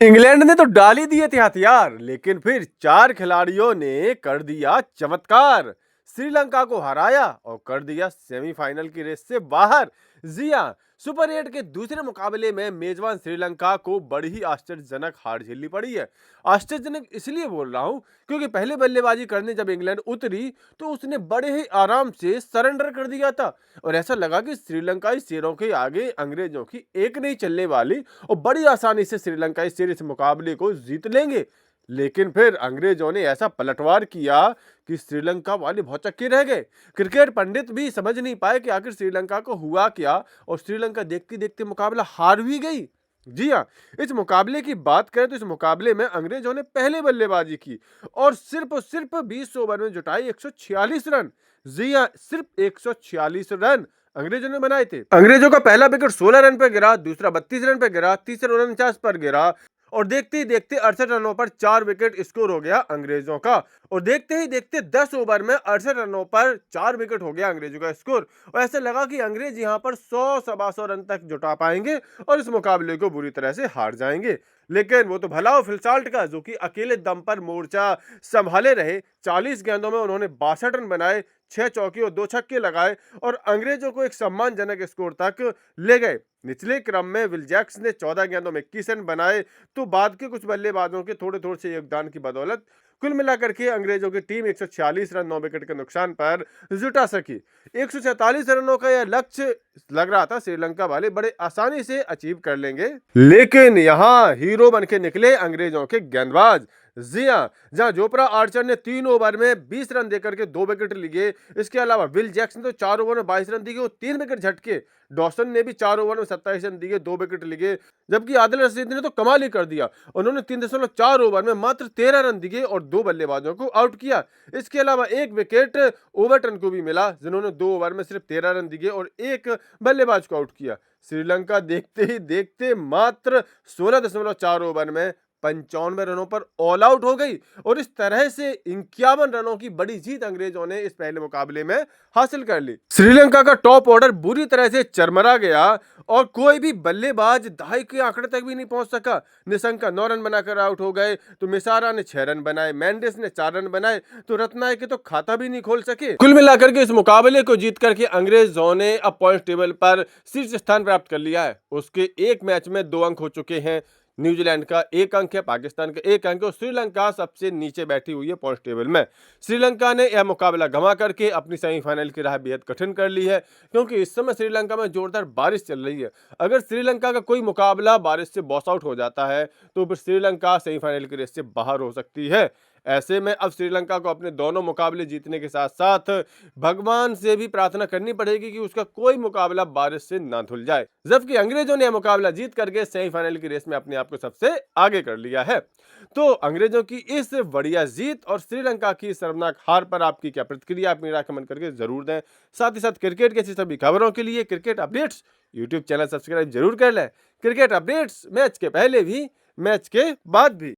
England ने तो डाल ही दिए थे हथियार, लेकिन फिर 4 खिलाड़ियों ने कर दिया चमत्कार। श्रीलंका को हराया और कर दिया सेमीफाइनल की रेस से बाहर। जी हां, सुपर 8 के दूसरे मुकाबले में मेजबान श्रीलंका को बड़ी ही आश्चर्यजनक हार झेलनी पड़ी है। आश्चर्यजनक इसलिए बोल रहा हूं क्योंकि पहले बल्लेबाजी करने जब इंग्लैंड उतरी तो उसने बड़े ही आराम से सरेंडर कर दिया था और ऐसा लगा कि श्रीलंकाई शेरों के आगे अंग्रेजों की एक नहीं चलने वाली और बड़ी आसानी से श्रीलंका इस सीरीज मुकाबले को जीत लेंगे। लेकिन फिर अंग्रेजों ने ऐसा पलटवार किया कि श्रीलंका वाले भौचक्के रह गए। क्रिकेट पंडित भी समझ नहीं पाए कि आखिर श्रीलंका को हुआ क्या और श्रीलंका देखते देखते मुकाबला हार भी गई। जी हाँ, इस मुकाबले की बात करें तो इस मुकाबले में अंग्रेजों ने पहले बल्लेबाजी की और सिर्फ 20 ओवर में जुटाई 146 रन। जी हाँ, सिर्फ 146 रन अंग्रेजों ने बनाए थे। अंग्रेजों का पहला विकेट 16 रन पर गिरा, दूसरा 32 रन पर गिरा, तीसरा 49 पर गिरा और देखते ही देखते 68 रनों पर 4 विकेट स्कोर हो गया अंग्रेजों का। और देखते ही देखते 10 ओवर में 68 रनों पर 4 विकेट हो गया अंग्रेजों का स्कोर और ऐसे लगा कि अंग्रेज यहां पर 100-125 रन तक जुटा पाएंगे और इस मुकाबले को बुरी तरह से हार जाएंगे। लेकिन वो तो भला हो फिलसाल्ट का, जो कि अकेले दम पर मोर्चा संभाले रहे। 40 गेंदों में उन्होंने 62 रन बनाए, 6 चौके और 2 छक्के लगाए और अंग्रेजों को एक सम्मानजनक स्कोर तक ले गए। निचले क्रम में विल जैक्स ने 14 गेंदों में 21 रन बनाए, तो बाद के कुछ बल्लेबाजों के थोड़े थोड़े से योगदान की बदौलत कुल मिलाकर के अंग्रेजों की टीम 146 रन 9 विकेट के नुकसान पर जुटा सकी। 147 रनों का यह लक्ष्य लग रहा था श्रीलंका वाले बड़े आसानी से अचीव कर लेंगे, लेकिन यहाँ हीरो बन के निकले अंग्रेजों के गेंदबाज। जी हां, जहां जोफ्रा आर्चर ने 3 ओवर में 20 रन देकर के 2 विकेट लिए। इसके अलावा विल जैक्स ने तो 4 ओवर में 22 रन दिए और 3 विकेट झटके। डॉसन ने भी 4 ओवर में 27 रन दिए, 2 विकेट लिए। जबकि आदिल रशीद ने तो कमाल ही कर दिया, उन्होंने 3.4 ओवर में मात्र 13 रन दिए और 2 बल्लेबाजों को आउट किया। इसके अलावा एक विकेट ओवरटन को भी मिला, जिन्होंने 2 ओवर में सिर्फ 13 रन दिए और एक बल्लेबाज को आउट किया। श्रीलंका देखते ही देखते मात्र 16.4 ओवर में 95 रनों पर ऑल आउट हो गई और इस तरह से 51 रनों की बड़ी जीत अंग्रेजों ने इस पहले मुकाबले में हासिल कर ली। श्रीलंका का टॉप ऑर्डर बुरी तरह से चरमरा गया और कोई भी बल्लेबाज दहाई के आंकड़े तक भी नहीं पहुंच सका। निशंका 9 रन बनाकर आउट हो गए, तो मिसारा ने 6 रन बनाए, मेंडिस ने 4 रन बनाए, तो रत्नायके तो खाता भी नहीं खोल सके। कुल मिलाकर के इस मुकाबले को जीत करके अंग्रेजों ने अब पॉइंट टेबल पर शीर्ष स्थान प्राप्त कर लिया है। उसके एक मैच में 2 अंक हो चुके हैं। न्यूजीलैंड का 1 अंक है, पाकिस्तान का 1 अंक है और श्रीलंका सबसे नीचे बैठी हुई है पॉइंट टेबल में। श्रीलंका ने यह मुकाबला गंवा करके अपनी सेमीफाइनल की राह बेहद कठिन कर ली है, क्योंकि इस समय श्रीलंका में जोरदार बारिश चल रही है। अगर श्रीलंका का कोई मुकाबला बारिश से बॉस आउट हो जाता है तो फिर श्रीलंका सेमीफाइनल की रेस से बाहर हो सकती है। ऐसे में अब श्रीलंका को अपने दोनों मुकाबले जीतने के साथ साथ भगवान से भी प्रार्थना करनी पड़ेगी कि उसका कोई मुकाबला बारिश से ना धुल जाए। जबकि अंग्रेजों ने यह मुकाबला जीत करके सेमीफाइनल की रेस में अपने आप को सबसे आगे कर लिया है। तो अंग्रेजों की इस बढ़िया जीत और श्रीलंका की शर्मनाक हार पर आपकी क्या प्रतिक्रिया, अपनी राय कमेंट करके जरूर दें। साथ ही साथ क्रिकेट की सभी खबरों के लिए cricket updates YouTube channel subscribe जरूर कर लें। क्रिकेट अपडेट्स मैच के पहले भी, मैच के बाद भी।